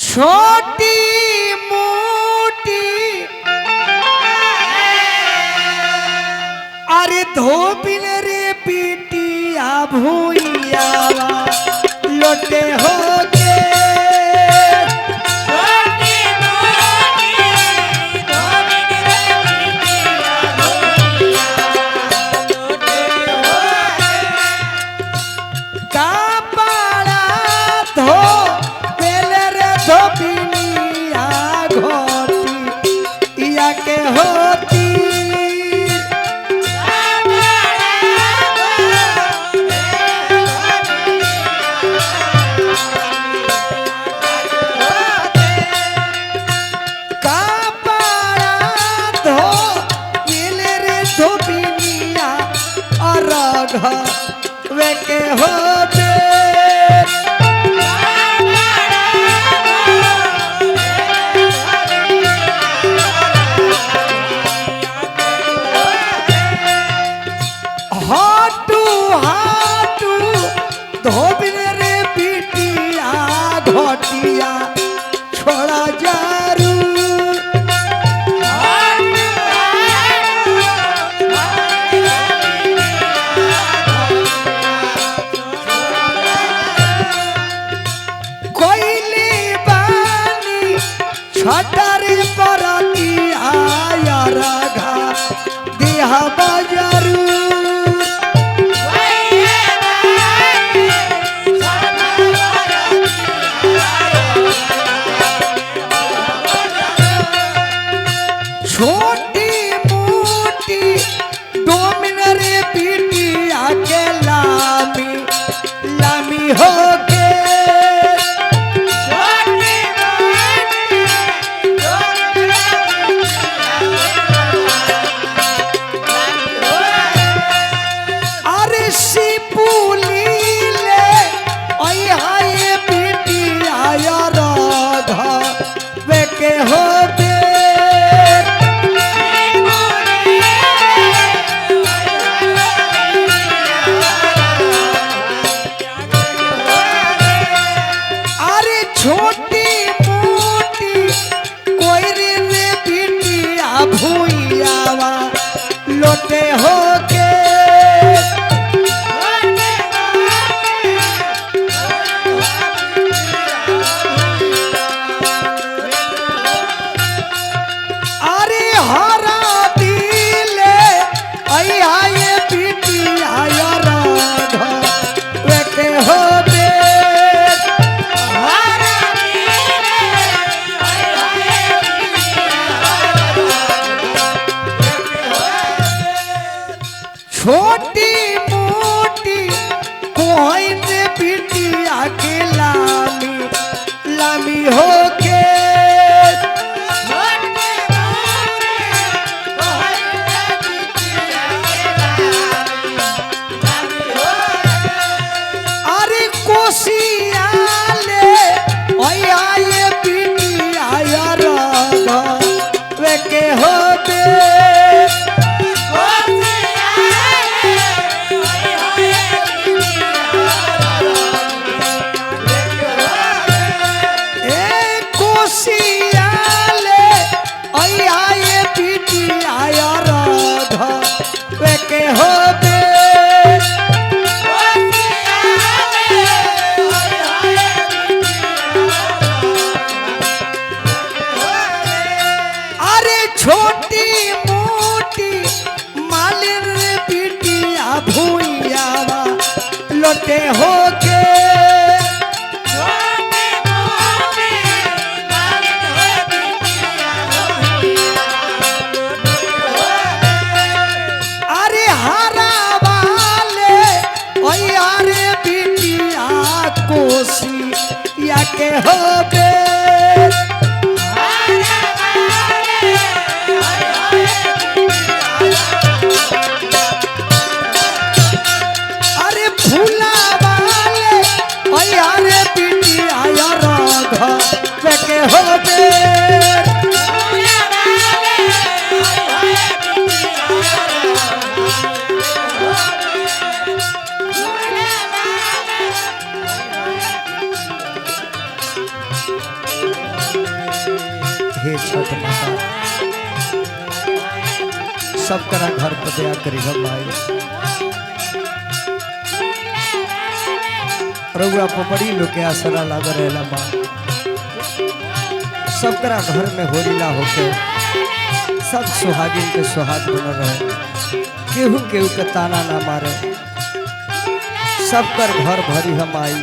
छोटी मोटी अरे धोबिन रे पिटिया भूइया लोटे हो के वे के होते हाटू हाटू धोबिन रे पिटिया घोटिया छोड़ा जारू छटारी परती आया राघा दिहा बाजारू छोटी मोटी डोमिन रे पिटिया के लामी लामी हो छोटी मोटी कोई रे पिटिया भूइयावा लोटे हो के अरे हरा दिले अया ये पिटिया राधा वे के हो छोटी मोटी कोई ने पिटिया के लामी लामी हो के अरे कोसिया ले ओया ये पिटिया राधा वे के होते के होते अरे छोटी मोटी मालिन रे पिटिया भूइया लोटे हो के कोसी या के होबे अरे फूला वाले ओया रे पिटिया राधा वे के होबे छठ माता सब करा घर पर दया करी हम माई रउआ पर बड़ी लोग के आसरा लाग रहेला माँ सब करा घर में होरीला होके सब सुहागिन के सुहाग बनल रहे केहू केहू के ताना ना मारे सब कर घर भरी हम आई